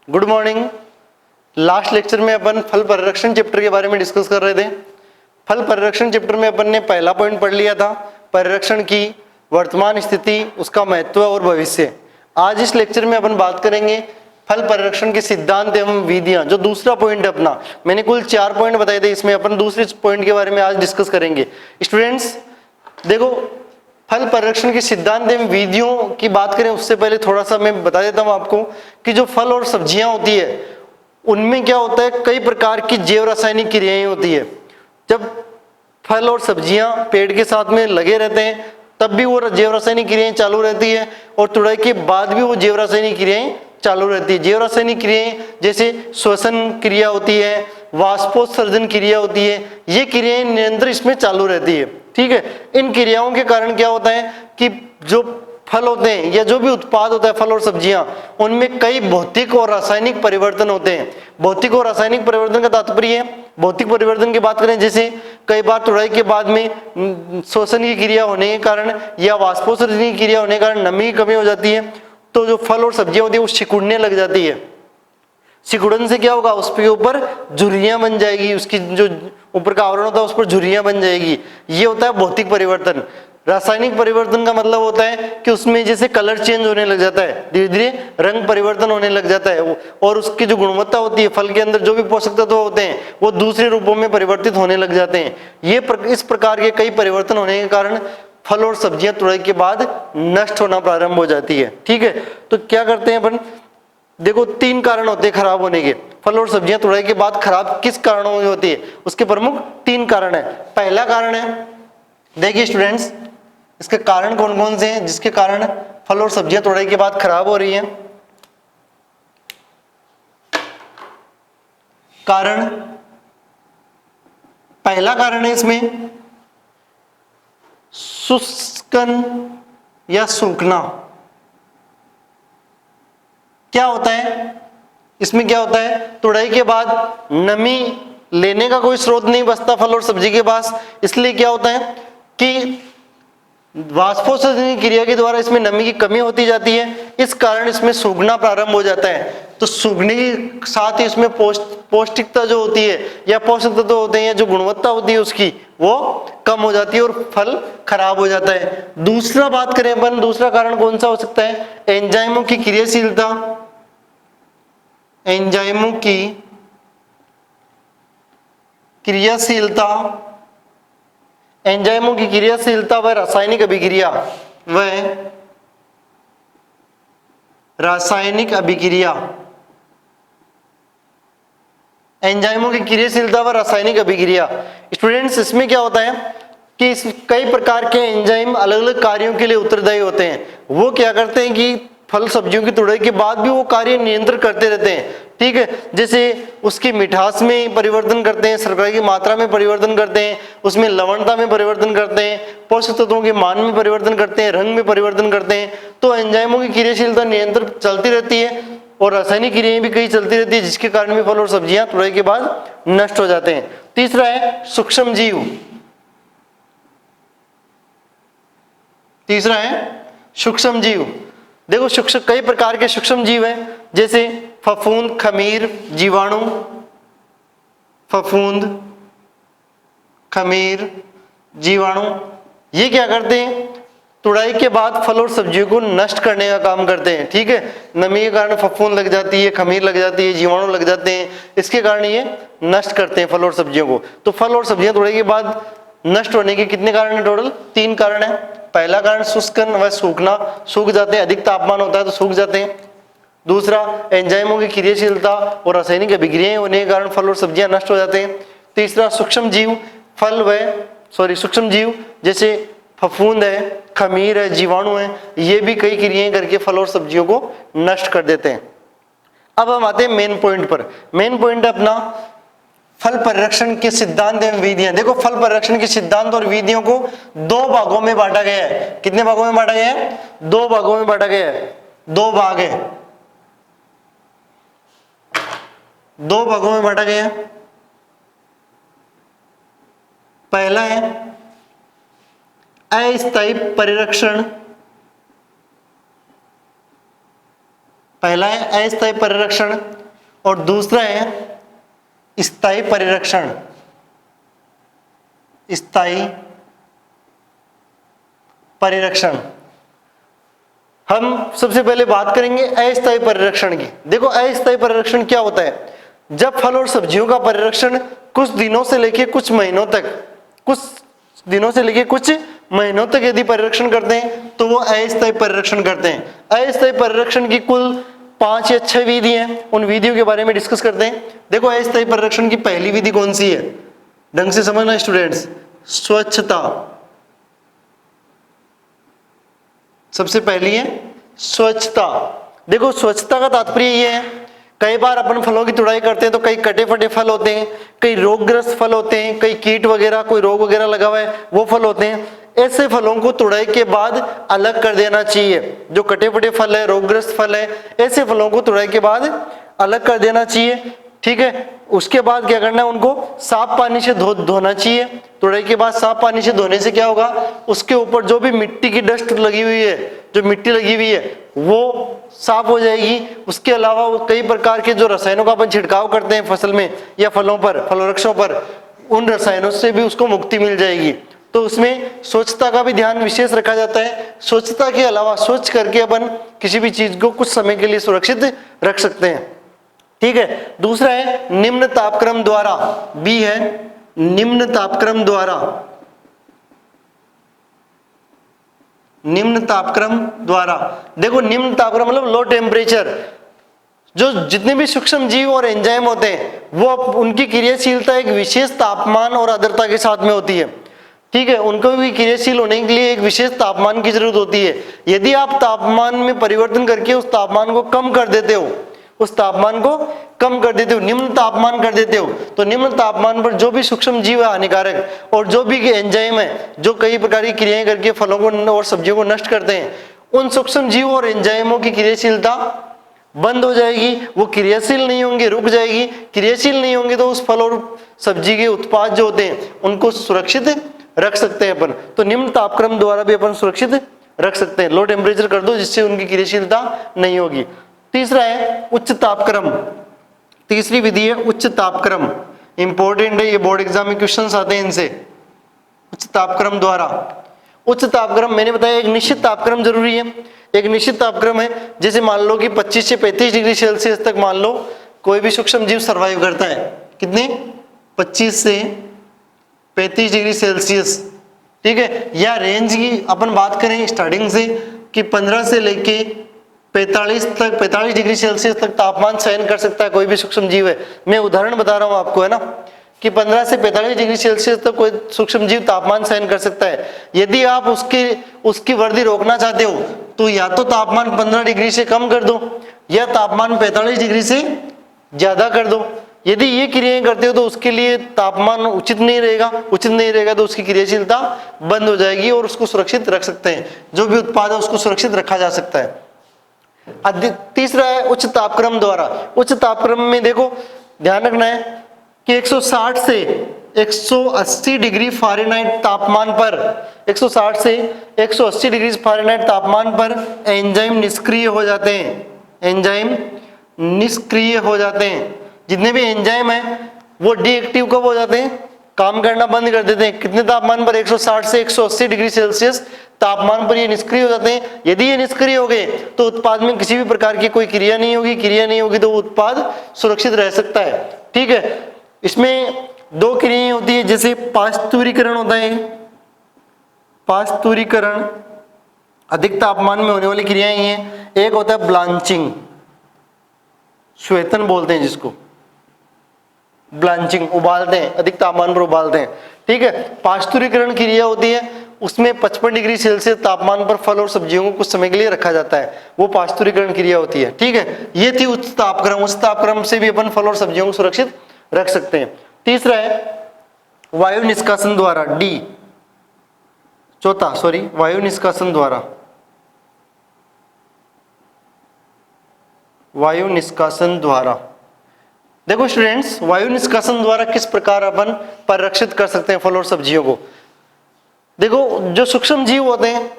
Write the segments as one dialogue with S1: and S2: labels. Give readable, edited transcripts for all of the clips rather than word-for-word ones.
S1: Good morning. Last lecture में अपन फल परिरक्षण chapter के बारे में डिस्कस कर रहे थे। फल परिरक्षण चैप्टर में अपन ने पहला पॉइंट पढ़ लिया था, परिरक्षण की वर्तमान स्थिति, उसका महत्व और भविष्य। आज इस लेक्चर में अपन बात करेंगे फल परिरक्षण के सिद्धांत एवं विधियां, जो दूसरा पॉइंट है अपना। मैंने कुल 4 पॉइंट बताए थे, इसमें अपन दूसरे पॉइंट के बारे में आज डिस्कस करेंगे। स्टूडेंट्स देखो, फल परिरक्षण के सिद्धांत एवं विधियों की बात करें उससे पहले थोड़ा सा मैं बता देता हूं आपको कि जो फल और सब्जियां होती है उनमें क्या होता है, कई प्रकार की जैव रासायनिक क्रियाएं होती है। जब फल और सब्जियां पेड़ के साथ में लगे रहते हैं तब भी वो जैव रासायनिक क्रियाएं चालू रहती है और तुड़ाई के बाद भी वो जैव रासायनिक क्रियाएं चालू रहती है। जैव रासायनिक क्रियाएं जैसे श्वसन क्रिया होती है, वाष्पोत्सर्जन क्रिया होती है, ये क्रियाएं निरंतर इसमें चालू रहती है। ठीक है, इन क्रियाओं के कारण क्या होता है कि जो फल होते हैं या जो भी उत्पाद होता है फल और सब्जियां, उनमें कई भौतिक और रासायनिक परिवर्तन होते हैं। भौतिक और रासायनिक परिवर्तन का तात्पर्य है, भौतिक परिवर्तन की बात करें जैसे कई बार तुड़ाई के बाद में श्वसन की क्रिया होने के कारण या वाष्पोत्सर्जन की क्रिया होने के कारण नमी की कमी हो जाती है, तो जो फल और सब्जियां होती है वो सिकुड़ने लग जाती है। सिकुड़न से क्या होगा, उसके ऊपर झुर्रियां बन जाएगी, उसकी जो ऊपर का आवरण होता है उस पर झुर्रियां बन जाएगी। ये होता है भौतिक परिवर्तन। रासायनिक परिवर्तन का मतलब होता है कि उसमें जैसे कलर चेंज होने लग जाता है, धीरे धीरे रंग परिवर्तन होने लग जाता है और उसकी जो गुणवत्ता होती है, फल के अंदर जो भी पोषक तत्व होते हैं वो दूसरे रूपों में परिवर्तित होने लग जाते हैं। इस प्रकार के कई परिवर्तन होने के कारण फल और सब्जियां तुड़ाई के बाद नष्ट होना प्रारंभ हो जाती है। ठीक है, तो क्या करते हैं अपन, देखो 3 कारण होते हैं खराब होने के। फल और सब्जियां तुड़ाई के बाद खराब किस कारणों में होती है, उसके प्रमुख 3 कारण है। पहला कारण है, देखिए स्टूडेंट्स, इसके कारण कौन कौन से हैं जिसके कारण फल और सब्जियां तुड़ाई के बाद खराब हो रही हैं। कारण, पहला कारण है इसमें शुष्कन या सूखना। क्या होता है इसमें, क्या होता है, तुड़ाई के बाद नमी लेने का कोई स्रोत नहीं बचता फल और सब्जी के पास, इसलिए क्या होता है कि वाष्पोत्सर्जन क्रिया के द्वारा इसमें नमी की कमी होती जाती है। इस कारण इसमें सूखना प्रारंभ हो जाता है। तो सूखने के साथ ही इसमें पौष्टिकता जो होती है या पोषक तत्व होते हैं या जो गुणवत्ता होती है उसकी, वो कम हो जाती है और फल खराब हो जाता है। दूसरा बात करें अपन, दूसरा कारण कौन सा हो सकता है, एंजाइमों की क्रियाशीलता। एंजाइमों की क्रियाशीलता, एंजाइमों की क्रियाशीलता व रासायनिक अभिक्रिया, एंजाइमों की क्रियाशीलता व रासायनिक अभिक्रिया। स्टूडेंट्स इसमें क्या होता है कि कई प्रकार के एंजाइम अलग अलग कार्यों के लिए उत्तरदायी होते हैं। वो क्या करते हैं कि फल सब्जियों की तुड़ाई के बाद भी वो कार्य नियंत्रण करते रहते हैं। ठीक है, जैसे उसकी मिठास में परिवर्तन करते हैं, शर्करा की मात्रा में परिवर्तन करते हैं, उसमें लवणता में परिवर्तन करते हैं, पोषक तत्वों के मान में परिवर्तन करते हैं, रंग में परिवर्तन करते हैं। तो एंजाइमों की क्रियाशीलता नियंत्रण चलती रहती है और रासायनिक क्रियाएं भी कई चलती रहती है, जिसके कारण भी फल और सब्जियां तुड़ाई के बाद नष्ट हो जाते हैं। तीसरा है सूक्ष्म जीव। तीसरा है सूक्ष्म जीव। देखो सूक्ष्म, कई प्रकार के सूक्ष्म जीव हैं, जैसे फफूंद, खमीर, जीवाणु। फफूंद, खमीर, जीवाणु, ये क्या करते हैं, तुड़ाई के बाद फल और सब्जियों को नष्ट करने का काम करते हैं। ठीक है, नमी के कारण फफूंद लग जाती है, खमीर लग जाती है, जीवाणु लग जाते हैं, इसके कारण ये नष्ट करते हैं फल और सब्जियों को। तो फल और सब्जियां तुड़ाई के बाद नष्ट होने के कितने कारण है, टोटल 3 कारण है। पहला कारण शुष्कन व सूखना, सूख जाते हैं, अधिक तापमान होता है तो सूख जाते हैं। दूसरा, एंजाइमों की क्रियाशीलता और रासायनिक अभिक्रियाएं होने के कारण फल और सब्जियां नष्ट हो जाते हैं। तीसरा, सूक्ष्म जीव, सूक्ष्म जीव जैसे फफूंद है, खमीर है, जीवाणु है, ये भी कई क्रियाएं करके फल और सब्जियों को नष्ट कर देते हैं। अब हम आते हैं मेन पॉइंट पर। मेन पॉइंट है अपना फल परिरक्षण के सिद्धांत एवं विधियां। देखो, फल परिरक्षण के सिद्धांत और विधियों को 2 भागों में बांटा गया है। कितने भागों में बांटा गया है, 2 भागों में बांटा गया है। 2 भाग है, 2 भागों में बांटा गया है। पहला है अस्थायी परिरक्षण, पहला है अस्थायी परिरक्षण और दूसरा है स्थायी परिरक्षण। स्थायी परिरक्षण। हम सबसे पहले बात करेंगे अस्थायी परिरक्षण की। देखो अस्थायी परिरक्षण क्या होता है? जब फल और सब्जियों का परिरक्षण कुछ दिनों से लेकर कुछ महीनों तक यदि परिरक्षण करते हैं तो वो अस्थायी परिरक्षण करते हैं। अस्थायी परिरक्षण की कुल 5 या 6 विधि हैं। उन विधियों के बारे में डिस्कस करते हैं। देखो अस्थायी परिरक्षण की पहली विधि कौन सी है, ढंग से समझना स्टूडेंट्स, स्वच्छता। सबसे पहली है स्वच्छता। देखो स्वच्छता का तात्पर्य ये है, कई बार अपन फलों की तुड़ाई करते हैं तो कई कटे फटे फल होते हैं, कई रोगग्रस्त फल होते हैं, कई कीट वगैरह कोई रोग वगैरह लगा हुआ है वो फल होते हैं। ऐसे फलों को तुड़ाई के बाद अलग कर देना चाहिए। जो कटे फटे फल है, रोगग्रस्त फल है, ऐसे फलों को तुड़ाई के बाद अलग कर देना चाहिए। ठीक है, उसके बाद क्या करना है, उनको साफ पानी से धोना चाहिए। तुड़ाई के बाद साफ पानी से धोने से क्या होगा, उसके ऊपर जो भी मिट्टी की डस्ट लगी हुई है, जो मिट्टी लगी हुई है वो साफ हो जाएगी। उसके अलावा कई प्रकार के जो रसायनों का अपन छिड़काव करते हैं फसल में या फलों पर, फल वृक्षों पर, उन रसायनों से भी उसको मुक्ति मिल जाएगी। तो उसमें स्वच्छता का भी ध्यान विशेष रखा जाता है। स्वच्छता के अलावा स्वच्छ करके अपन किसी भी चीज को कुछ समय के लिए सुरक्षित रख सकते हैं। ठीक है, दूसरा है निम्न तापक्रम द्वारा। बी है निम्न तापक्रम द्वारा। निम्न तापक्रम द्वारा। देखो निम्न तापक्रम मतलब लो टेम्परेचर। जो जितने भी सूक्ष्म जीव और एंजाइम होते हैं वो उनकी क्रियाशीलता एक विशेष तापमान और आर्द्रता के साथ में होती है। ठीक है, उनको भी क्रियाशील होने के लिए एक विशेष तापमान की जरूरत होती है। यदि आप तापमान में परिवर्तन करके उस तापमान को कम कर देते हो, निम्न तापमान कर देते हो, तो निम्न तापमान पर जो भी सूक्ष्म जीव है हानिकारक और जो भी एंजाइम है जो कई प्रकार की क्रियाएं करके फलों को और सब्जियों को नष्ट करते हैं, उन सूक्ष्म जीव और एंजाइमों की क्रियाशीलता बंद हो जाएगी। वो क्रियाशील नहीं होंगे, रुक जाएगी। क्रियाशील नहीं होंगे तो उस फल और सब्जी के उत्पाद जो होते हैं उनको सुरक्षित रख सकते हैं अपन। तो निम्न तापक्रम द्वारा भी अपन सुरक्षित रख सकते हैं। लो टेम्परेचर कर दो जिससे उनकी क्रियाशीलता नहीं होगी। तीसरा है उच्च तापक्रम। तीसरी विधि है उच्च तापक्रम। इंपॉर्टेंट है, ये बोर्ड एग्जाम में क्वेश्चंस आते हैं इनसे। उच्च तापक्रम द्वारा। उच्च तापक्रम मैंने बताया एक निश्चित तापक्रम जरूरी है। एक निश्चित तापक्रम है, जैसे मान लो कि 25 से 35 डिग्री सेल्सियस तक मान लो कोई भी सूक्ष्म जीव सर्वाइव करता है। कितने? 25 से 35 डिग्री सेल्सियस। ठीक है, या रेंज की अपन बात करें स्टार्टिंग से कि 15 से लेके 45 डिग्री सेल्सियस तक तापमान सहन कर सकता है कोई भी सूक्ष्म जीव है। मैं उदाहरण बता रहा हूं आपको, है ना, कि 15 से 45 डिग्री सेल्सियस तक कोई सूक्ष्म जीव तापमान सहन कर सकता है। यदि आप उसकी वृद्धि रोकना चाहते हो तो या तो तापमान 15 डिग्री से कम कर दो या तापमान 45 डिग्री से ज्यादा कर दो। यदि ये क्रियाएं करते हो तो उसके लिए तापमान उचित नहीं रहेगा तो उसकी क्रियाशीलता बंद हो जाएगी और उसको सुरक्षित रख सकते हैं। जो भी उत्पाद है उसको सुरक्षित रखा जा सकता है। तीसरा है उच्च तापक्रम द्वारा। उच्च तापक्रम में देखो ध्यान रखना है कि 160 से 180 डिग्री फ़ारेनहाइट तापमान पर 160 से 180 डिग्री फ़ारेनहाइट तापमान पर एंजाइम निष्क्रिय हो जाते हैं। जितने भी एंजाइम हैं वो डीएक्टिव कब हो जाते हैं? काम करना बंद कर देते हैं। कितने तापमान पर? 160 से 180 डिग्री सेल्सियस तापमान पर ये निष्क्रिय हो जाते हैं। यदि ये निष्क्रिय हो गए तो उत्पाद में किसी भी प्रकार की कोई क्रिया नहीं होगी तो वो उत्पाद सुरक्षित रह सकता है। ठीक है, इसमें 2 क्रियाएं होती है, जैसे पास्तुरीकरण होता है। पास्तुरीकरण अधिक तापमान में होने वाली क्रियाएं हैं। एक होता है ब्लांचिंग, श्वेतन बोलते हैं जिसको, ब्लांचिंग, उबालते हैं, अधिक तापमान पर उबालते हैं। ठीक है, पास्तुरीकरण क्रिया होती है, उसमें 55 डिग्री सेल्सियस तापमान पर फल और सब्जियों को कुछ समय के लिए रखा जाता है, वो पास्तुरीकरण क्रिया होती है। ठीक है, ये थी उच्च तापक्रम। उच्च तापक्रम से भी अपन फल और सब्जियों को सुरक्षित रख सकते हैं। तीसरा है वायु निष्कासन द्वारा। वायु निष्कासन द्वारा। वायु निष्कासन द्वारा। देखो स्टूडेंट्स, वायु निष्कासन द्वारा किस प्रकार अपन परिरक्षित कर सकते हैं फल और सब्जियों को। देखो जो सूक्ष्म जीव होते हैं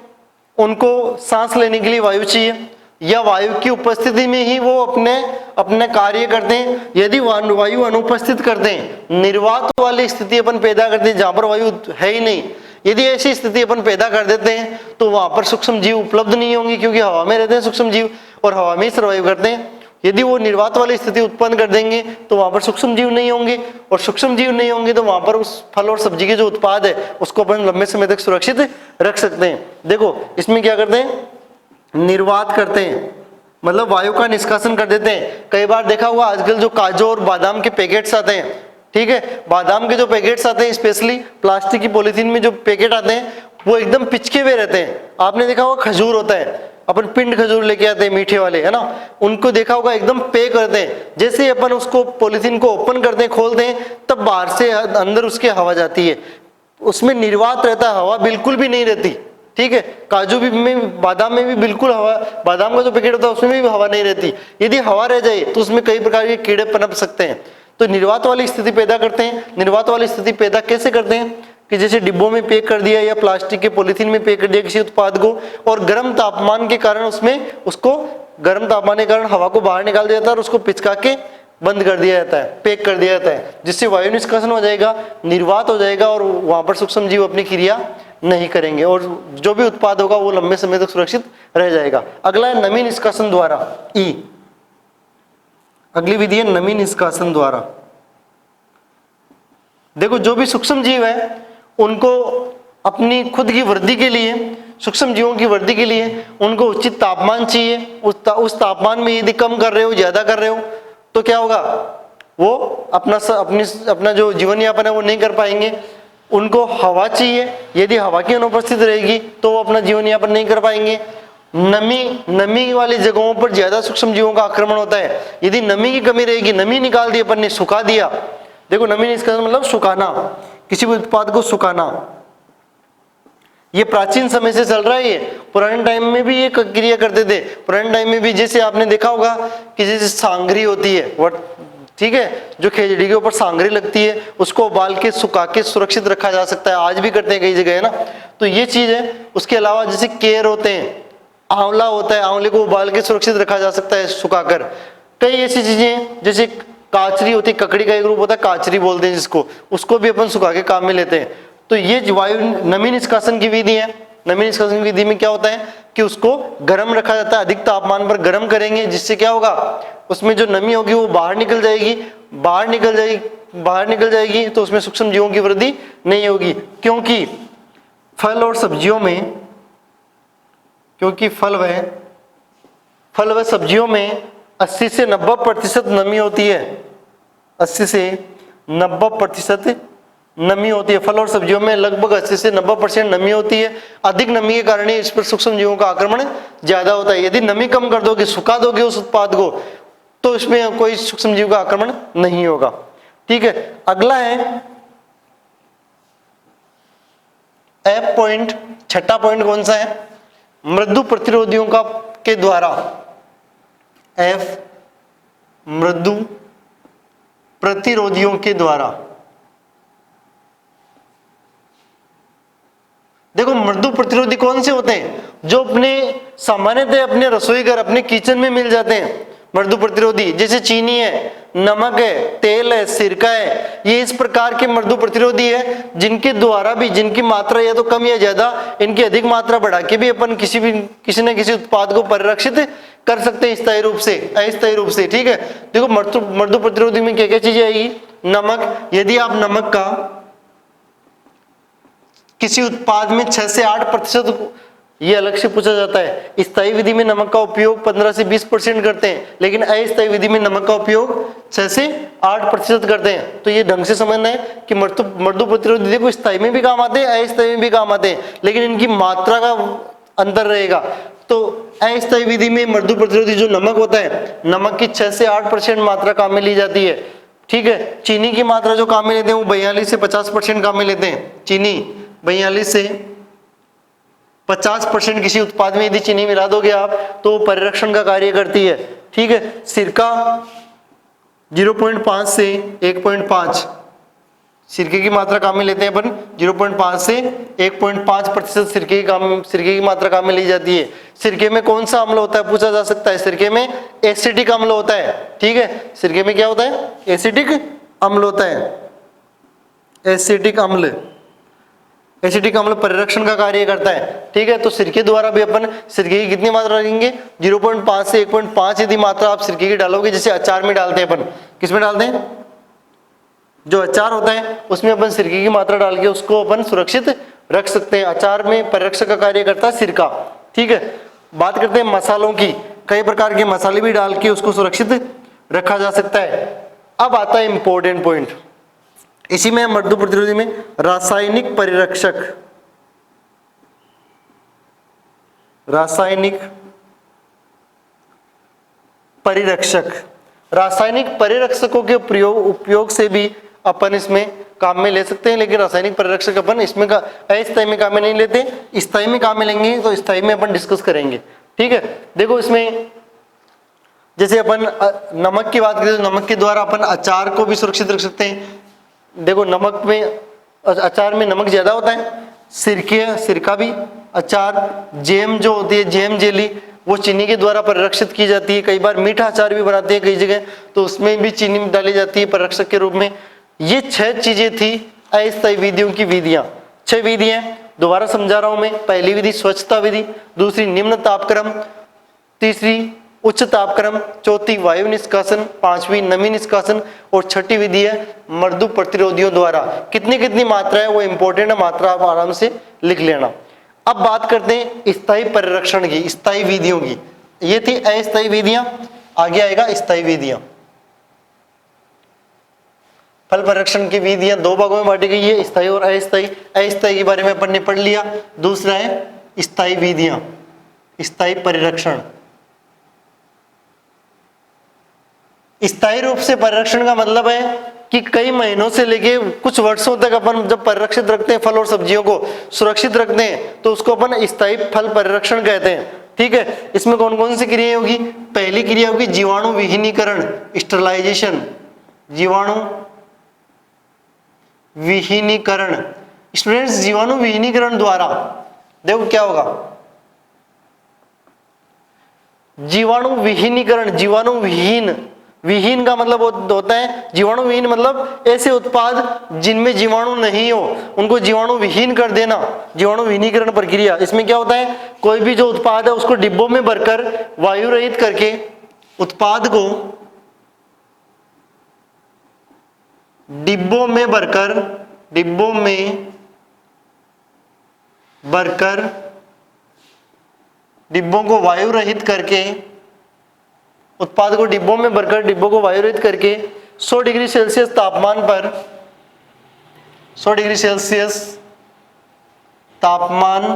S1: उनको सांस लेने के लिए वायु चाहिए, या वायु की उपस्थिति में ही वो अपने कार्य करते हैं। यदि वायु अनुपस्थित करते हैं, निर्वात वाली स्थिति अपन पैदा करते हैं जहां पर वायु है ही नहीं, यदि ऐसी स्थिति अपन पैदा कर देते हैं तो वहां पर सूक्ष्म जीव उपलब्ध नहीं होंगे, क्योंकि हवा में रहते हैं सूक्ष्म जीव और हवा में ही सर्वाइव करते हैं। यदि वो निर्वात वाली स्थिति उत्पन्न कर देंगे तो वहां पर सूक्ष्म जीव नहीं होंगे, और सूक्ष्म जीव नहीं होंगे तो वहां पर उस फल और सब्जी के जो उत्पाद है उसको अपन लंबे समय तक सुरक्षित रख सकते हैं। देखो इसमें क्या करते हैं, निर्वात करते हैं, मतलब वायु का निष्कासन कर देते हैं। कई बार देखा हुआ आजकल जो काजू और बादाम के पैकेट्स आते हैं, ठीक है, बादाम के जो पैकेट्स आते हैं, स्पेशली प्लास्टिक की पॉलीथीन में जो पैकेट आते हैं वो एकदम पिचके हुए रहते हैं। आपने देखा होगा खजूर होता है, अपन पिंड खजूर लेके आते हैं मीठे वाले, है ना, उनको देखा होगा एकदम पे करते हैं। जैसे ही अपन उसको पॉलीथीन को ओपन करते हैं, खोलते हैं, तब बाहर से अंदर उसके हवा जाती है, उसमें निर्वात रहता है, हवा बिल्कुल भी नहीं रहती। ठीक है, काजू भी में, बादाम में भी बिल्कुल हवा, बादाम का जो पैकेट होता है उसमें भी हवा नहीं रहती। यदि हवा रह जाए तो उसमें कई प्रकार के कीड़े पनप सकते हैं। तो निर्वात वाली स्थिति पैदा करते हैं। निर्वात वाली स्थिति पैदा कैसे करते हैं कि जैसे डिब्बों में पैक कर दिया या प्लास्टिक के पॉलीथीन में पैक कर दिया किसी उत्पाद को, और गर्म तापमान के कारण उसको गर्म तापमान के कारण हवा को बाहर निकाल दिया जाता है और उसको पिचका के बंद कर दिया जाता है, पैक कर दिया जाता है, जिससे वायु निष्कासन हो जाएगा, निर्वात हो जाएगा और वहां पर सूक्ष्म जीव अपनी क्रिया नहीं करेंगे और जो भी उत्पाद होगा वो लंबे समय तक सुरक्षित रह जाएगा। अगला है नमी निष्कासन द्वारा, ई। अगली विधि है नमी निष्कासन द्वारा। देखो जो भी सूक्ष्म जीव है उनको अपनी खुद की वृद्धि के लिए, सूक्ष्म जीवों की वृद्धि के लिए उनको उचित तापमान चाहिए। उस तापमान में यदि कम कर रहे हो, ज्यादा कर रहे हो तो क्या होगा, वो अपना जो जीवन यापन है वो नहीं कर पाएंगे। उनको हवा चाहिए, यदि हवा की अनुपस्थित रहेगी तो वो अपना जीवन यापन नहीं कर पाएंगे। नमी वाली जगहों पर ज्यादा सूक्ष्म जीवों का आक्रमण होता है। यदि नमी की कमी रहेगी, नमी निकाल दी अपन ने, सुखा दिया, देखो नमी निष्कासन मतलब सुखाना, किसी भी उत्पाद को सुखाना, ये प्राचीन समय से चल रहा है। ये पुराने टाइम में भी ये क्रिया करते थे। पुराने टाइम में भी जैसे आपने देखा होगा कि जैसे सांगरी होती है, ठीक है, जो खेजड़ी के ऊपर सांगरी लगती है उसको उबाल के सुखा के सुरक्षित रखा जा सकता है, आज भी करते हैं कई जगह, है ना। तो ये चीज है। उसके अलावा जैसे केर होते हैं, आंवला होता है, आंवले को उबाल के सुरक्षित रखा जा सकता है सुखाकर। कई ऐसी चीजें जैसे काचरी होती है, ककड़ी का एक रूप होता है काचरी बोलते हैं जिसको, उसको भी अपन सुखा के काम में लेते हैं। तो ये वायु नमी निष्कासन की विधि है। नमी निष्कासन की विधि में क्या होता है कि उसको गर्म रखा जाता है, अधिक तापमान पर गर्म करेंगे, जिससे क्या होगा, उसमें जो नमी होगी वो बाहर निकल जाएगी, बाहर निकल जाएगी तो उसमें सूक्ष्म जीवों की वृद्धि नहीं होगी। क्योंकि फल और सब्जियों में, क्योंकि फल व सब्जियों में 80 से 90% नमी होती है। 80 से 90% नमी होती है। फल और सब्जियों में लगभग 80 से 90% नमी होती है। अधिक नमी के कारण ही इस पर सूक्ष्म जीवों का आक्रमण ज्यादा होता है। यदि नमी कम कर दोगे, सुखा दोगे उस उत्पाद को, तो इसमें कोई सूक्ष्म जीव का आक्रमण नहीं होगा। ठीक है, अगला है एफ पॉइंट, छठा पॉइंट कौन सा है, मृदु प्रतिरोधियों का के द्वारा। एफ, मृदु प्रतिरोधियों के द्वारा। देखो मृदु प्रतिरोधी कौन से होते हैं, जो अपने सामान्यतः अपने रसोई घर, अपने किचन में मिल जाते हैं। मृदु प्रतिरोधी जैसे चीनी है, नमक है, तेल है, सिरका है, ये इस प्रकार के मृदु प्रतिरोधी है जिनके द्वारा भी, जिनकी मात्रा या तो कम या ज्यादा, इनकी अधिक मात्रा बढ़ा के भी अपन किसी न किसी उत्पाद को परिरक्षित कर सकते हैं स्थायी रूप से, अस्थायी रूप से। ठीक है, देखो मृदु प्रतिरोधी में क्या क्या चीजें आएगी। नमक, यदि आप नमक का किसी उत्पाद में 6 से 8%, ये अलग से पूछा जाता है। स्थायी विधि में नमक का उपयोग 15 से 20% करते हैं, लेकिन अस्थायी विधि में नमक का उपयोग 6 से 8% करते हैं। तो ये ढंग से समझना है कि मृदु प्रतिरोधी देखो स्थायी में भी काम आते हैं, अस्थायी में भी काम आते हैं, लेकिन इनकी मात्रा का अंतर रहेगा। तो अस्थायी विधि में मृदु प्रतिरोधी जो नमक होता है, नमक की 6 से 8% मात्रा काम में ली जाती है। ठीक है, चीनी की मात्रा जो काम में लेते हैं वो 42 से 50% काम में लेते हैं। चीनी 42 से 50% किसी उत्पाद में यदि चीनी मिला दोगे आप तो परिरक्षण का कार्य करती है। ठीक है, सिरका 0.5 से 1.5, सिरके की मात्रा काम में लेते हैं अपन 0.5 से 1.5% सिरके की मात्रा काम में ली जाती है। सिरके में कौन सा अम्ल होता है पूछा जा सकता है। सिरके में एसिटिक अम्ल होता है। ठीक है, सिरके में क्या होता है? एसिटिक अम्ल होता है। एसिटिक अम्ल, एसिटिक अम्ल परिरक्षण का कार्य करता है। ठीक है, तो सिरके द्वारा भी अपन सिरके की कितनी मात्रा रखेंगे? 0.5 से 1.5 यदि मात्रा आप सिरके की डालोगे, जैसे अचार में डालते हैं अपन, किसमें डालते हैं? जो अचार होता है उसमें अपन सिरके की मात्रा डाल के उसको अपन सुरक्षित रख सकते हैं। अचार में परिरक्षक का कार्य करता है सिरका। ठीक है, बात करते हैं मसालों की। कई प्रकार के मसाले भी डाल के उसको सुरक्षित रखा जा सकता है। अब आता है इंपॉर्टेंट पॉइंट, इसी में मृदु प्रतिरोधी में रासायनिक परिरक्षक। रासायनिक परिरक्षक, रासायनिक परिरक्षकों के उपयोग से भी अपन इसमें काम में ले सकते हैं, लेकिन रासायनिक परिरक्षक अपन इसमें अस्थायी में काम में नहीं लेते, स्थायी में काम में लेंगे। तो स्थायी में अपन डिस्कस करेंगे। ठीक है, देखो इसमें जैसे अपन नमक की बात करें तो नमक के द्वारा अपन अचार को भी सुरक्षित रख सकते हैं। देखो नमक में, अचार में नमक ज्यादा होता है, सिरका भी, अचार, जैम जो होती है, जैम जेली, वो चीनी के द्वारा परिरक्षित की जाती है। कई बार मीठा अचार भी बनाते हैं कई जगह, तो उसमें भी चीनी डाली जाती है परिरक्षक के रूप में। ये 6 चीजें थी अस्थायी विधियों की विधियां। 6 विधियां दोबारा समझा रहा हूं मैं। पहली विधि स्वच्छता विधि, दूसरी निम्न तापक्रम, तीसरी उच्च तापक्रम, चौथी वायु निष्कासन, पांचवी नमी निष्कासन और छठी विधि है मृदु प्रतिरोधियों द्वारा। कितनी कितनी मात्रा है वो इंपॉर्टेंट है, मात्रा आप आराम से लिख लेना। अब बात करते हैं स्थायी परिरक्षण की, स्थायी विधियों की। ये थी अस्थायी विधियां, आगे आएगा स्थायी विधियां। फल परिरक्षण की विधियां 2 भागों में बांटी गई है, स्थायी और अस्थायी। अस्थायी के बारे में अपन ने पढ़ लिया। दूसरा है स्थायी विधियां, स्थायी परिरक्षण। स्थायी रूप से परिरक्षण का मतलब है कि कई महीनों से लेके कुछ वर्षों तक अपन जब परिरक्षित रखते हैं, फल और सब्जियों को सुरक्षित रखते हैं, तो उसको अपन स्थायी फल परिरक्षण कहते हैं। ठीक है, इसमें कौन कौन सी क्रियाएं होगी? पहली क्रिया होगी जीवाणु विहीनीकरण, स्टरलाइजेशन। जीवाणु विहीनीकरण। स्टूडेंट्स, जीवाणु विहीनीकरण द्वारा देखो क्या होगा? जीवाणु विहीनीकरण, जीवाणु विहीन, विहीन का मतलब होता है, जीवाणु विहीन मतलब ऐसे उत्पाद जिनमें जीवाणु नहीं हो उनको जीवाणु विहीन कर देना, जीवाणु विहीनीकरण प्रक्रिया। इसमें क्या होता है? कोई भी जो उत्पाद है उसको डिब्बों में भरकर वायु रहित करके उत्पाद को डिब्बों में भरकर डिब्बों को वायु रहित करके, उत्पाद को डिब्बों में भरकर डिब्बों को वायु रहित करके 100 डिग्री सेल्सियस तापमान पर 100 डिग्री सेल्सियस तापमान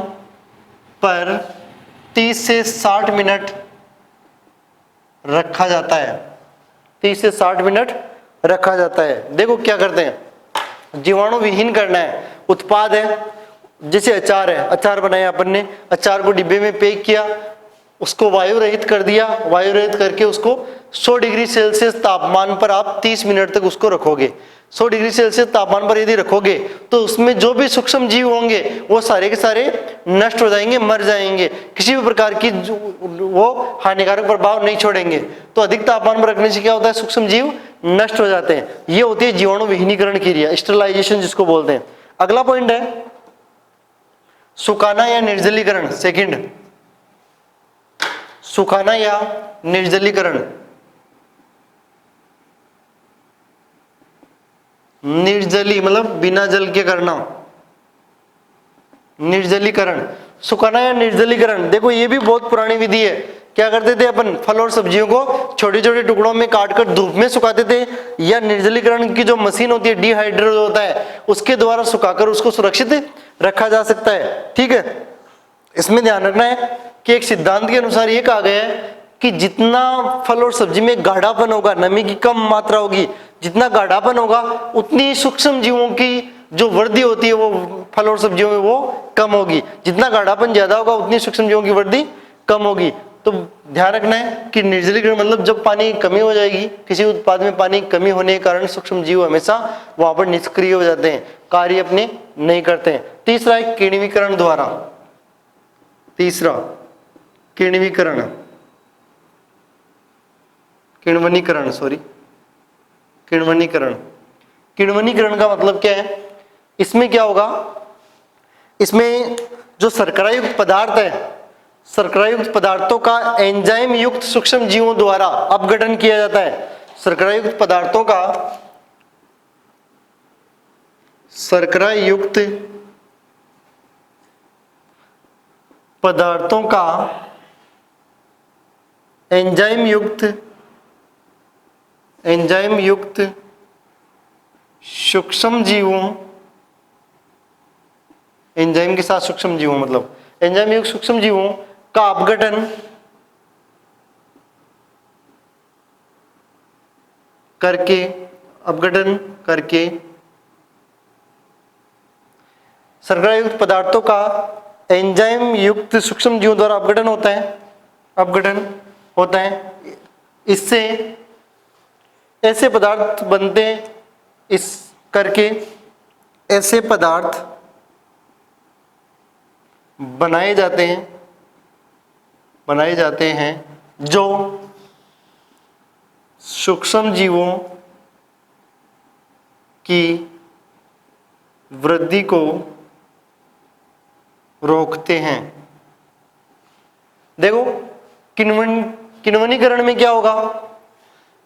S1: पर 30 से 60 मिनट रखा जाता है। 30 से 60 मिनट रखा जाता है। देखो क्या करते हैं, जीवाणु विहीन करना है। उत्पाद है, जैसे अचार है, अचार बनाया अपन ने, अचार को डिब्बे में पैक किया, उसको वायु रहित कर दिया, वायु रहित करके उसको 100 डिग्री सेल्सियस तापमान पर आप 30 मिनट तक उसको रखोगे। 100 डिग्री सेल्सियस तापमान पर यदि रखोगे तो उसमें जो भी सूक्ष्म जीव होंगे वो सारे के सारे नष्ट हो जाएंगे, मर जाएंगे, किसी भी प्रकार की वो हानिकारक प्रभाव नहीं छोड़ेंगे। तो अधिक तापमान पर रखने से क्या होता है? सूक्ष्म जीव नष्ट हो जाते हैं। ये होती है जीवाणु विहीनीकरण क्रिया, स्टरलाइजेशन जिसको बोलते हैं। अगला पॉइंट है सुखाना या निर्जलीकरण। सेकंड, सुखाना या निर्जलीकरण। निर्जली मतलब बिना जल के करना, निर्जलीकरण। सुखाना या निर्जलीकरण, देखो ये भी बहुत पुरानी विधि है। क्या करते थे अपन? फल और सब्जियों को छोटे छोटे टुकड़ों में काटकर धूप में सुखाते थे, या निर्जलीकरण की जो मशीन होती है, डिहाइड्रेट होता है, उसके द्वारा सुखाकर उसको सुरक्षित रखा जा सकता है। ठीक है, इसमें ध्यान रखना है कि एक सिद्धांत के अनुसार ये कहा गया है कि जितना फल और सब्जी में गाढ़ापन होगा, नमी की कम मात्रा होगी, जितना गाढ़ापन होगा उतनी सूक्ष्म जीवों की जो वृद्धि होती है वो फल और सब्जियों में वो कम होगी। जितना गाढ़ापन ज्यादा होगा उतनी सूक्ष्म जीवों की वृद्धि कम होगी। तो ध्यान रखना है कि निर्जलीकरण मतलब जब पानी की कमी हो जाएगी, किसी उत्पाद में पानी की कमी होने के कारण सूक्ष्म जीव हमेशा वहां पर निष्क्रिय हो जाते हैं, कार्य अपने नहीं करते हैं। तीसरा है किण्वीकरण द्वारा, तीसरा किण्वीकरण, किण्वनीकरण, सॉरी किण्वनीकरण। किण्वनीकरण का मतलब क्या है? इसमें क्या होगा, इसमें जो शर्करायुक्त पदार्थ है, शर्करायुक्त पदार्थों का एंजाइम युक्त सूक्ष्म जीवों द्वारा अपघटन किया जाता है। शर्करायुक्त पदार्थों का, शर्करायुक्त पदार्थों का एंजाइम युक्त सूक्ष्म जीवों, एंजाइम के साथ सूक्ष्म जीवों मतलब एंजाइम युक्त सूक्ष्म जीवों का अपघटन करके शर्करायुक्त पदार्थों का एंजाइम युक्त सूक्ष्म जीवों द्वारा अपघटन होता है। इससे ऐसे पदार्थ बनते हैं, इस करके ऐसे पदार्थ बनाए जाते हैं जो सूक्ष्म जीवों की वृद्धि को रोकते हैं। देखो किण्वनीकरण में क्या होगा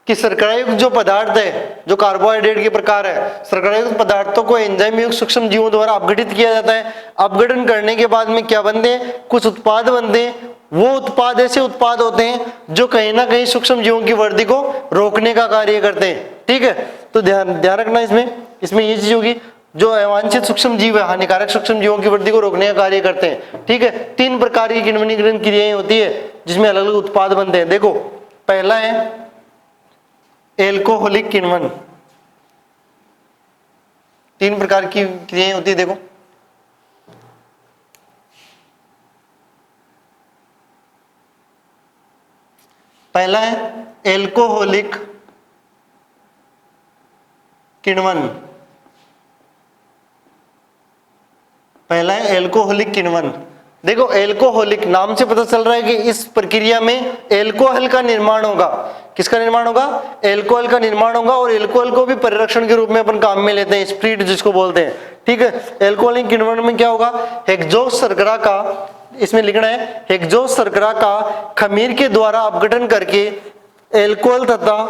S1: कि शर्करायुक्त जो पदार्थ है, जो कार्बोहाइड्रेट के प्रकार है, शर्करायुक्त पदार्थों को एंजाइम युक्त सूक्ष्म जीवों द्वारा अपघटित किया जाता है। अपघटन करने के बाद में क्या बनते हैं? कुछ उत्पाद बनते हैं। वो उत्पाद ऐसे उत्पाद होते हैं जो कहीं ना कहीं सूक्ष्म जीवों की वृद्धि को रोकने का कार्य करते हैं। ठीक है, तो ध्यान रखना इसमें ये चीज होगी, जो अवांछित सूक्ष्म जीव है, हानिकारक सूक्ष्म जीवों की वृद्धि को रोकने का कार्य करते हैं। ठीक है, 3 प्रकार की किण्वनीकरण क्रियाएं होती है जिसमें अलग अलग उत्पाद बनते हैं। देखो, पहला है एल्कोहलिक किण्वन। 3 प्रकार की क्रियाएं होती है। देखो, पहला है एल्कोहलिक किण्वन, पहला है एल्कोहलिक किण्वन। देखो, एल्कोहलिक नाम से पता चल रहा है कि इस प्रक्रिया में एल्कोहल का निर्माण होगा। किसका निर्माण होगा? एल्कोहल का निर्माण होगा, और एल्कोहल को भी परिरक्षण के रूप में अपन काम में लेते हैं, स्प्रीट जिसको बोलते हैं। ठीक है, एल्कोहलिक किण्वन में क्या होगा? हेक्सोज शर्करा का, इसमें लिखना है हेक्सोज शर्करा का खमीर के द्वारा अपघटन करके एल्कोहल तथा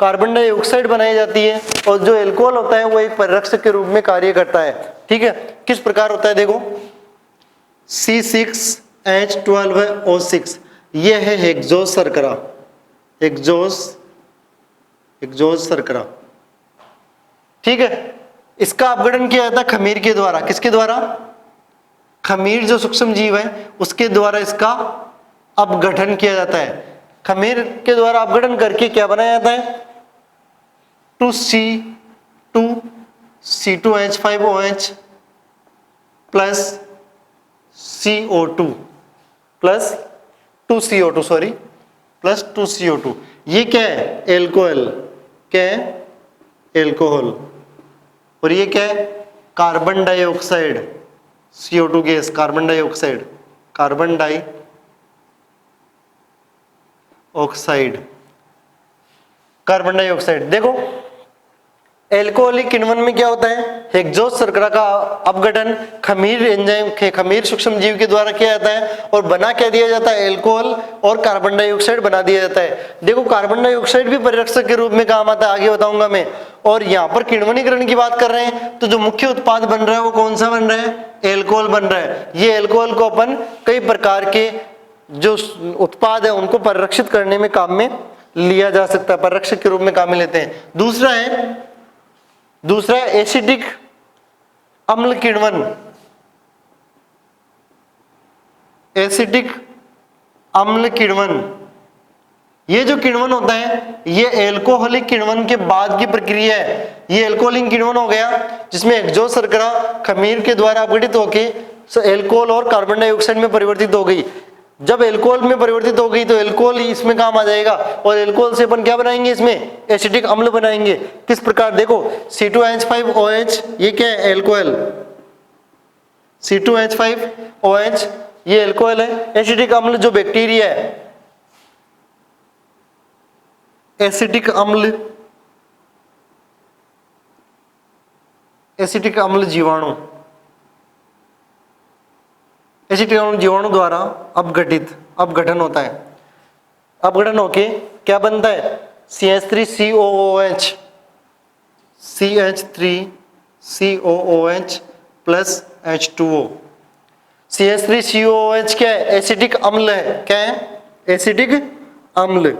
S1: कार्बन डाइऑक्साइड बनाई जाती है, और जो एल्कोहल होता है वो एक परिरक्षक के रूप में कार्य करता है। ठीक है, किस प्रकार होता है? देखो, C6H12O6 ये है हेक्सोज शर्करा, हेक्सोज शर्करा। ठीक है, इसका अपघटन किया जाता है खमीर के द्वारा। किसके द्वारा? खमीर जो सूक्ष्म जीव है उसके द्वारा इसका अपघटन किया जाता है। खमीर के द्वारा अपघटन करके क्या बनाया जाता है? 2C2H5OH plus CO2 plus 2CO2 sorry plus 2CO2। ये क्या है? एल्कोहल। क्या है? एल्कोहल। और ये क्या है? Carbon dioxide, CO2 gas, carbon dioxide, carbon dioxide, carbon dioxide. देखो, एल्कोहलिक किण्वन में क्या होता है? हेक्सोज शर्करा का अपघटन खमीर एंजाइम, खमीर सूक्ष्म जीव के द्वारा किया जाता है, और बना क्या दिया जाता है? एल्कोहल और कार्बन डाइऑक्साइड बना दिया जाता है। देखो, कार्बन डाइऑक्साइड भी परिरक्षक के रूप में काम आता है, आगे बताऊंगा मैं। और यहाँ पर किण्वनीकरण की बात कर रहे हैं तो जो मुख्य उत्पाद बन रहा है वो कौन सा बन रहा है? एल्कोहल बन रहा है। ये एल्कोहल को अपन कई प्रकार के जो उत्पाद है उनको परिरक्षित करने में काम में लिया जा सकता है, परिरक्षक के रूप में काम में लेते हैं। दूसरा है एसिटिक अम्ल किण्वन। एसिटिक अम्ल किण्वन, ये जो किण्वन होता है ये एल्कोहलिक किण्वन के बाद की प्रक्रिया है। ये एल्कोहलिक किण्वन हो गया जिसमें हेक्सोज शर्करा खमीर के द्वारा अपघटित होकर एल्कोहल और कार्बन डाइऑक्साइड में परिवर्तित हो गई। जब एल्कोहल में परिवर्तित हो गई तो एल्कोहल ही इसमें काम आ जाएगा, और एल्कोहल से अपन क्या बनाएंगे, इसमें एसिटिक अम्ल बनाएंगे। किस प्रकार, देखो C2H5OH ये क्या है, एल्कोहल। C2H5OH ये एल्कोहल है। एसिटिक अम्ल जो बैक्टीरिया है, एसिटिक अम्ल, एसिटिक अम्ल जीवाणु, एसिटिक अम्ल जीवाणु द्वारा अपघटन होता है। अपघटन होके क्या बनता है, CH3COOH, CH3COOH plus H2O। CH3COOH क्या है, एसिटिक अम्ल है। क्या है, एसिटिक अम्ल।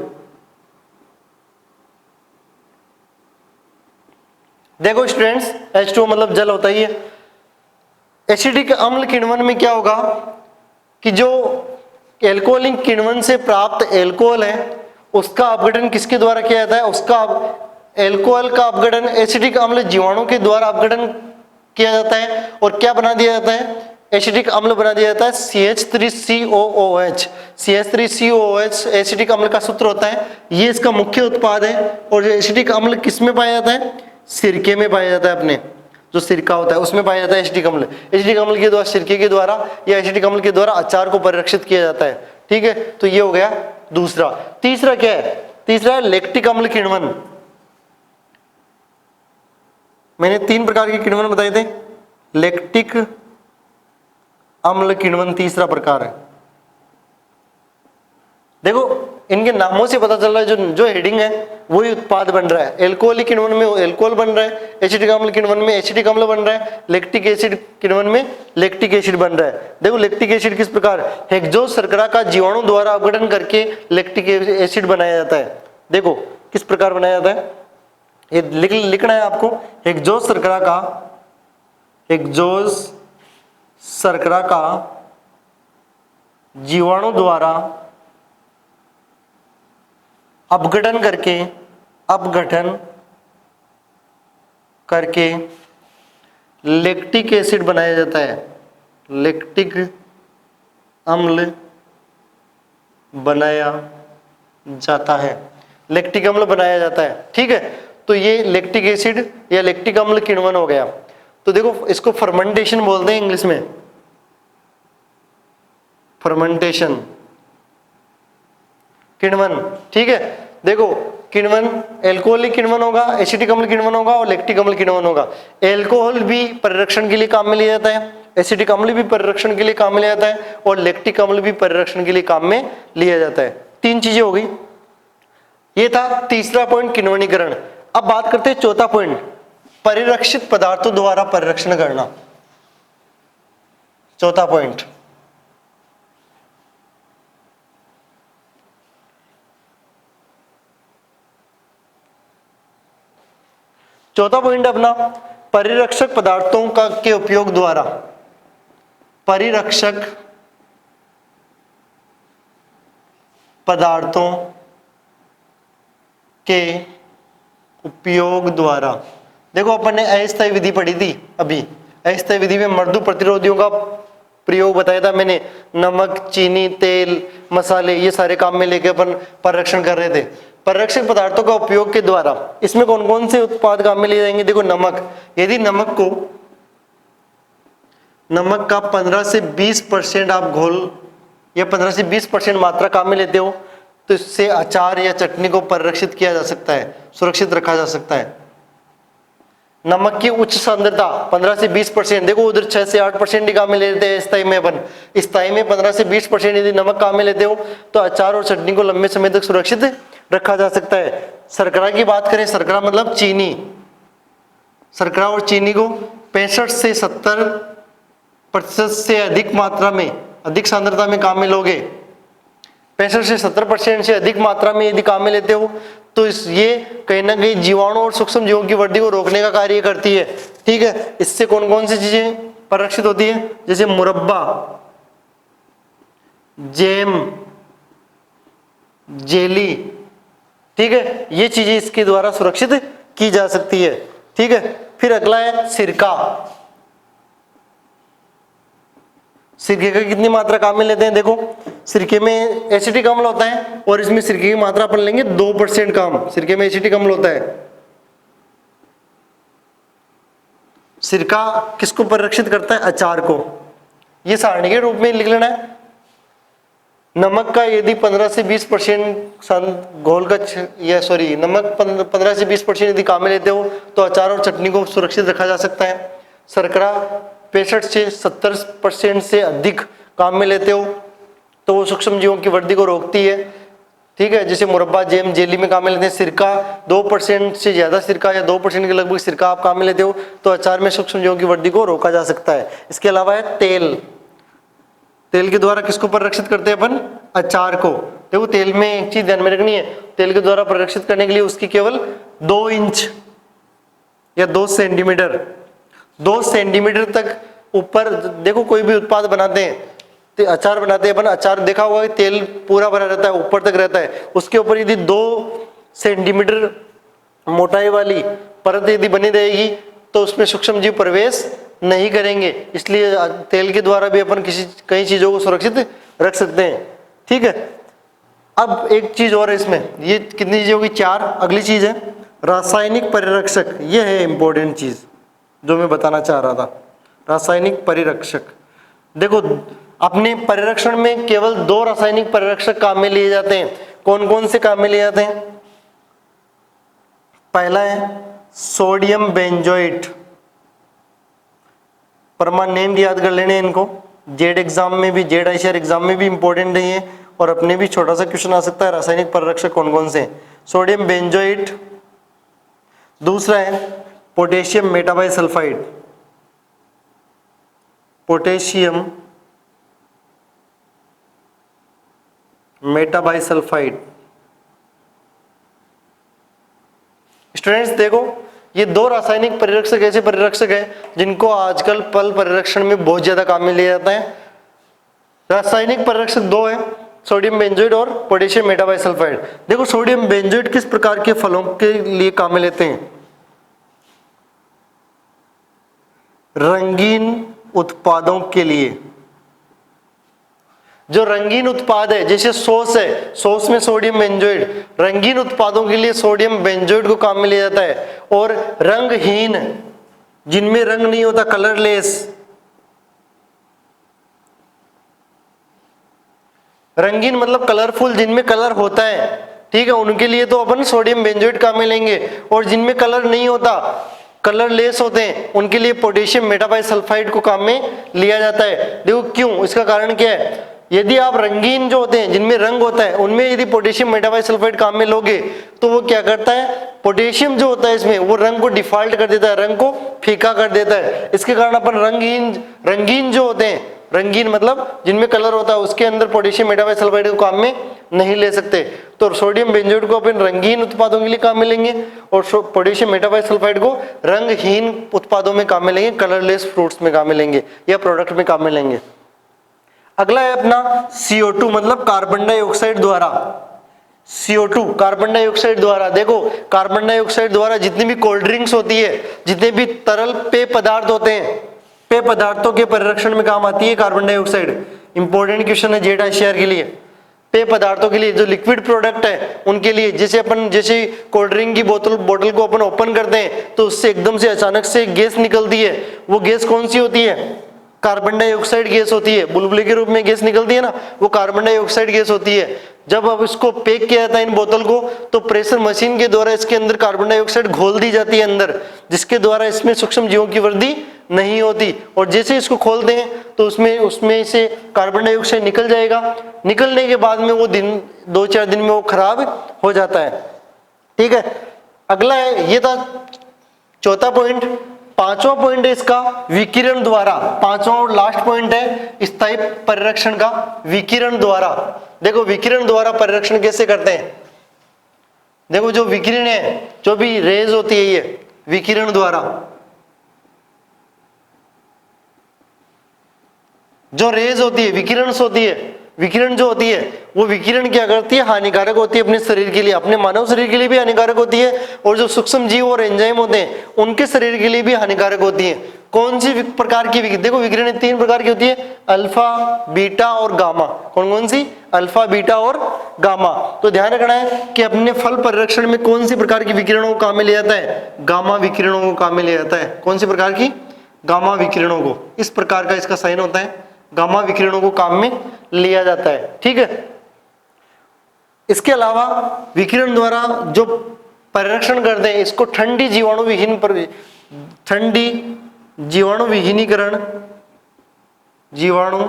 S1: देखो स्टूडेंट्स, H2O मतलब जल होता ही है। एसिडिक अम्ल किण्वन में क्या होगा कि जो एल्कोहलिक किण्वन से प्राप्त एल्कोहल है उसका अपघटन किसके द्वारा किया जाता है, उसका एल्कोहल का अपघटन एसिडिक अम्ल जीवाणु के द्वारा अपघटन किया जाता है, और क्या बना दिया जाता है, एसिडिक अम्ल बना दिया जाता है CH3COOH। CH3COOH एसिडिक अम्ल का सूत्र होता है, ये इसका मुख्य उत्पाद है। और जो एसिडिक अम्ल किस में पाया जाता है, सिरके में पाया जाता है। अपने जो सिरका होता है उसमें पाया जाता है एसिटिक अम्ल। एसिटिक अम्ल के द्वारा, सिरके के द्वारा या एसिटिक अम्ल के द्वारा अचार को परिरक्षित किया जाता है। ठीक है, तो ये हो गया दूसरा। तीसरा क्या है, तीसरा है लैक्टिक अम्ल किण्वन। मैंने 3 प्रकार के किण्वन बताए थे। लैक्टिक अम्ल किण्वन तीसरा प्रकार है। देखो इनके नामों से पता चल रहा है जो हेडिंग है वही उत्पाद बन रहा है। एल्कोहलिक किण्वन में एल्कोहल बन रहा है, एसिटिक अम्ल किण्वन में एसिटिक अम्ल बन रहा है, लैक्टिक एसिड किण्वन में लैक्टिक एसिड बन रहा है। देखो लैक्टिक एसिड किस प्रकार, हेक्सोज शर्करा का जीवाणु द्वारा अपघटन करके लैक्टिक एसिड बनाया जाता है। देखो किस प्रकार बनाया जाता है, ये लिखना है आपको। हेक्सोज शर्करा का जीवाणु द्वारा अपघटन करके लैक्टिक एसिड बनाया जाता है। लैक्टिक अम्ल बनाया जाता है, लैक्टिक अम्ल बनाया जाता है। ठीक है, तो ये लैक्टिक एसिड या लैक्टिक अम्ल किण्वन हो गया। तो देखो इसको फर्मेंटेशन बोलते हैं इंग्लिश में, फर्मेंटेशन किण्वन। ठीक है, देखो किण्वन एल्कोहलिक किण्वन होगा, एसिटिक अम्ल किण्वन होगा और लैक्टिक अम्ल किण्वन होगा। एल्कोहल भी परिरक्षण के लिए काम में लिया जाता है, एसिटिक अम्ल भी परिरक्षण के लिए काम में लिया जाता है, और लैक्टिक अम्ल भी परिरक्षण के लिए काम में लिया जाता है। 3 चीजें हो गई। ये था तीसरा पॉइंट, किण्वनीकरण। अब बात करते हैं चौथा पॉइंट, परिरक्षित पदार्थों द्वारा परिरक्षण करना। चौथा पॉइंट, चौथा पॉइंट अपना परिरक्षक पदार्थों का के उपयोग द्वारा, परिरक्षक पदार्थों के उपयोग द्वारा। देखो अपन ने अस्थायी विधि पढ़ी थी अभी। अस्थायी विधि में मृदु प्रतिरोधियों का प्रयोग बताया था मैंने। नमक, चीनी, तेल, मसाले, ये सारे काम में लेके अपन परिरक्षण कर रहे थे। परिरक्षक पदार्थों का उपयोग के द्वारा इसमें कौन कौन से उत्पाद काम में लिए जाएंगे, देखो नमक। यदि नमक का 15 से 20% आप घोल या 15 से 20% मात्रा काम में लेते हो तो इससे अचार या चटनी को परिरक्षित किया जा सकता है, सुरक्षित रखा जा सकता है। नमक की उच्च सांद्रता 15 से 20%, देखो उधर 6 से 8% ही काम में लेते हैं स्थायी में। अपन स्थायी में 15 से 20% यदि नमक काम में लेते हो तो अचार और चटनी को लंबे समय तक सुरक्षित रखा जा सकता है। शर्करा की बात करें, शर्करा मतलब चीनी, शर्करा और चीनी को 65 से 70% से अधिक मात्रा में, अधिक सांद्रता में काम में लोगे, 65 से 70% से अधिक मात्रा में यदि काम में लेते हो तो ये कहीं ना कहीं जीवाणु और सूक्ष्म जीवों की वृद्धि को रोकने का कार्य करती है। ठीक है, इससे कौन कौन सी चीजें परिरक्षित होती है, जैसे मुरब्बा, जैम, जेली। ठीक है, ये चीजें इसके द्वारा सुरक्षित की जा सकती है। ठीक है, फिर अगला है सिरका। सिरके का कितनी मात्रा काम में लेते हैं, देखो सिरके में एसिटिक अम्ल होता है और इसमें सिरके की मात्रा अपन लेंगे 2% कम। सिरके में एसिटिक अम्ल होता है। सिरका किसको परिरक्षित करता है? अचार को। ये सारणी के रूप में लिख लेना है। नमक का यदि 15 से 20% घोल का नमक 15 से 20% यदि काम में लेते हो तो अचार और चटनी को सुरक्षित रखा जा सकता है। शर्करा 65 से 70% से अधिक काम में लेते हो तो वो सूक्ष्म जीवों की वृद्धि को रोकती है। ठीक है, जैसे मुरब्बा, जेम, जेली में काम में लेते हैं। सिरका 2% से ज्यादा सिरका या 2% के लगभग सिरका आप काम में लेते हो तो अचार में सूक्ष्म जीवों की वृद्धि को रोका जा सकता है। इसके अलावा है तेल। तेल के द्वारा किसको परिरक्षित करते हैं अपन? अचार को। देखो तेल में एक चीज ध्यान में रखनी है, तेल के द्वारा परिरक्षित करने के लिए उसकी केवल 2 इंच या 2 सेंटीमीटर 2 सेंटीमीटर तक ऊपर। देखो कोई भी उत्पाद बनाते हैं, अचार बनाते हैं अपन, अचार देखा होगा कि तेल पूरा भरा रहता है, ऊपर तक रहता है। उसके ऊपर यदि 2 सेंटीमीटर मोटाई वाली परत यदि बनी रहेगी तो उसमें सूक्ष्म जीव प्रवेश नहीं करेंगे। इसलिए तेल के द्वारा भी अपन कई चीजों को सुरक्षित रख सकते हैं। ठीक है, अब एक चीज और है इसमें, ये कितनी चीजें होगी? 4। अगली चीज है रासायनिक परिरक्षक। ये है इंपॉर्टेंट चीज जो मैं बताना चाह रहा था, रासायनिक परिरक्षक। देखो अपने परिरक्षण में केवल 2 रासायनिक परिरक्षक काम में लिए जाते हैं। कौन कौन से काम में लिए जाते हैं? पहला है सोडियम बेंजोएट। परमानेंट याद कर लेने इनको, जेड एग्जाम में भी, जेड आईसीआर एग्जाम में भी इंपॉर्टेंट है ये, और अपने भी छोटा सा क्वेश्चन आ सकता है। रासायनिक परिरक्षक कौन कौन से? Sodium benzoate. दूसरा है potassium metabisulphide. Potassium metabisulphide. Students देखो ये 2 रासायनिक परिरक्षक ऐसे परिरक्षक हैं जिनको आजकल फल परिरक्षण में बहुत ज्यादा काम में लिया जाता है। रासायनिक परिरक्षक 2 है, सोडियम बेंजोएट और पोटेशियम मेटाबाइसल्फाइड। देखो सोडियम बेंजोएट किस प्रकार के फलों के लिए काम में लेते हैं? रंगीन उत्पादों के लिए। जो रंगीन उत्पाद है, जैसे सॉस है, सॉस में सोडियम बेंजोएट, रंगीन उत्पादों के लिए सोडियम बेंजोएट को काम में लिया जाता है। और रंगहीन, जिनमें रंग नहीं होता, कलरलेस, रंगीन मतलब कलरफुल, जिनमें कलर होता है, ठीक है, उनके लिए तो अपन सोडियम बेंजोएट काम में लेंगे। और जिनमें कलर नहीं होता, कलरलेस होते हैं, उनके लिए पोटेशियम मेटाबाइसल्फाइड को काम में लिया जाता है। देखो क्यों, इसका कारण क्या है? यदि आप रंगीन जो होते हैं, जिनमें रंग होता है, उनमें यदि पोटेशियम मेटाबाइसल्फाइड काम में लोगे तो वो क्या करता है? पोटेशियम जो होता है इसमें, वो रंग को डिफॉल्ट कर देता है, रंग को फीका कर देता है। इसके कारण अपन रंगीन जो होते हैं, रंगीन मतलब जिनमें कलर होता है, उसके अंदर पोटेशियम मेटाबाइसल्फाइड को काम में नहीं ले सकते। तो सोडियम बेंजोएट को अपन रंगीन उत्पादों के लिए काम में लेंगे और पोटेशियम मेटाबाइसल्फाइड को रंगहीन उत्पादों में काम में लेंगे, कलरलेस फ्रूट्स में काम में लेंगे या प्रोडक्ट में काम में लेंगे। अगला है अपना CO2 मतलब कार्बन डाइऑक्साइड द्वारा। CO2 कार्बन डाइऑक्साइड द्वारा। देखो कार्बन डाइऑक्साइड द्वारा जितनी भी कोल्ड ड्रिंक्स होती है, जितने भी तरल पेय पदार्थ होते हैं, पेय पदार्थों के परिरक्षण में काम आती है कार्बन डाइऑक्साइड। इंपॉर्टेंट क्वेश्चन है जेड आईसीआर के लिए। पेय पदार्थों के लिए जो लिक्विड प्रोडक्ट है उनके लिए, जैसे कोल्ड ड्रिंक की बोतल को अपन ओपन करते हैं तो उससे एकदम से अचानक से गैस निकलती है। वो गैस कौन सी होती है? कार्बन डाइऑक्साइड गैस होती है। बुलबुले के रूप में गैस निकलती है ना, वो कार्बन डाइऑक्साइड गैस होती है। जब अब इसको पैक किया जाता है इन बोतल को, तो प्रेशर मशीन के द्वारा इसके अंदर कार्बन डाइऑक्साइड घोल दी जाती है अंदर, जिसके द्वारा इसमें सूक्ष्म जीवों की वृद्धि नहीं होती। और जैसे इसको खोलते हैं तो उसमें से कार्बन डाइऑक्साइड निकल जाएगा। निकलने के बाद में वो 2-4 दिन में वो खराब हो जाता है। ठीक है, अगला है, ये था चौथा पॉइंट। पांचवा पॉइंट है इसका विकिरण द्वारा। पांचवा और लास्ट पॉइंट है स्थायी परिरक्षण का, विकिरण द्वारा। देखो विकिरण द्वारा परिरक्षण कैसे करते हैं? देखो जो विकिरण है, जो भी रेज होती है, ये विकिरण द्वारा, जो रेज होती है, विकिरण होती है, विकिरण जो होती है वो विकिरण क्या करती है? हानिकारक होती है अपने शरीर के लिए, अपने मानव शरीर के लिए भी हानिकारक होती है, और जो सूक्ष्म जीव और एंजाइम होते हैं उनके शरीर के लिए भी हानिकारक होती है। कौन सी प्रकार की विकिरण, देखो विकिरण 3 प्रकार की होती है, अल्फा, बीटा और गामा। कौन कौन सी? अल्फा, बीटा और गामा। तो ध्यान रखना है कि अपने फल परिरक्षण में कौन सी प्रकार की विकिरणों को काम में लिया जाता है? गामा विकिरणों को काम में लिया जाता है। कौन सी प्रकार की? गामा विकिरणों को। इस प्रकार का इसका साइन होता है, गामा विकिरणों को काम में लिया जाता है। ठीक है। इसके अलावा विकिरण द्वारा जो परिरक्षण करते हैं इसको ठंडी जीवाणु विहीन पर, ठंडी जीवाणु विहीनीकरण, जीवाणु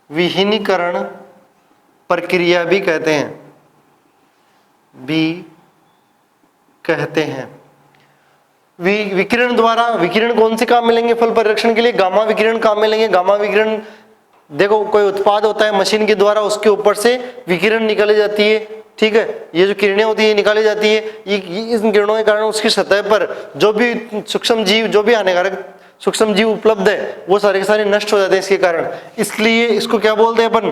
S1: विहीनीकरण प्रक्रिया भी कहते हैं, विकिरण द्वारा, विकिरण कौन से काम मिलेंगे फल परिरक्षण के लिए? गामा विकिरण काम मिलेंगे। गामा विकिरण, देखो कोई उत्पाद होता है मशीन के द्वारा, उसके ऊपर से विकिरण निकाली जाती है। ठीक है, ये जो किरणें होती है निकाली जाती है, ये इन किरणों के कारण उसकी सतह पर जो भी सूक्ष्म जीव, जो भी हानिकारक सूक्ष्म जीव उपलब्ध है वो सारे के सारे नष्ट हो जाते हैं इसके कारण। इसलिए इसको क्या बोलते हैं अपन?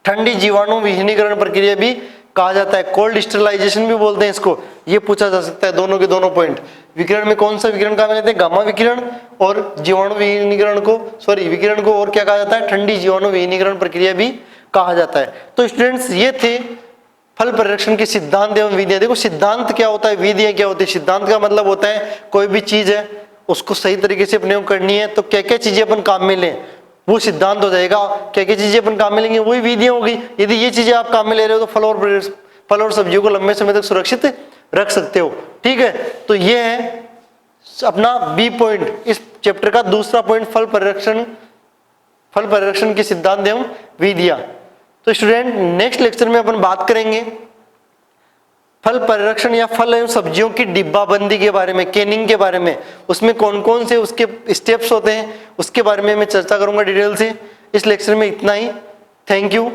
S1: ठंडी जीवाणु विहीनीकरण प्रक्रिया भी कहा जाता है, कोल्ड स्टरलाइजेशन भी बोलते हैं इसको। ये पूछा जा सकता है दोनों के दोनों पॉइंट। विकिरण में कौन सा विकिरण काम में लेते हैं? गामा विकिरण, और जीवाणु विहीनीकरण को, सॉरी विकिरण को और क्या कहा जाता है? ठंडी जीवाणु विहीनीकरण प्रक्रिया भी कहा जाता है। तो स्टूडेंट्स ये थे फल परिरक्षण के सिद्धांत एवं विधियां। देखो सिद्धांत क्या होता है, विधियां क्या होती है। सिद्धांत का मतलब होता है कोई भी चीज है उसको सही तरीके से प्रयोग करनी है तो क्या क्या चीजें अपन काम में लें, वो सिद्धांत हो जाएगा। क्या क्या चीजें अपन काम में लेंगे वही विधियां होगी। यदि ये चीजें आप काम में ले रहे हो तो फल और सब्जियों को लंबे समय तक सुरक्षित रख सकते हो। ठीक है, तो ये है अपना बी पॉइंट, इस चैप्टर का दूसरा पॉइंट, फल परिरक्षण के सिद्धांत एवं विधियां। तो स्टूडेंट नेक्स्ट लेक्चर में अपन बात करेंगे फल परिरक्षण या फल एवं सब्जियों की डिब्बाबंदी के बारे में, कैनिंग के बारे में। उसमें कौन कौन से उसके स्टेप्स होते हैं उसके बारे में मैं चर्चा करूंगा डिटेल से। इस लेक्चर में इतना ही। Thank you.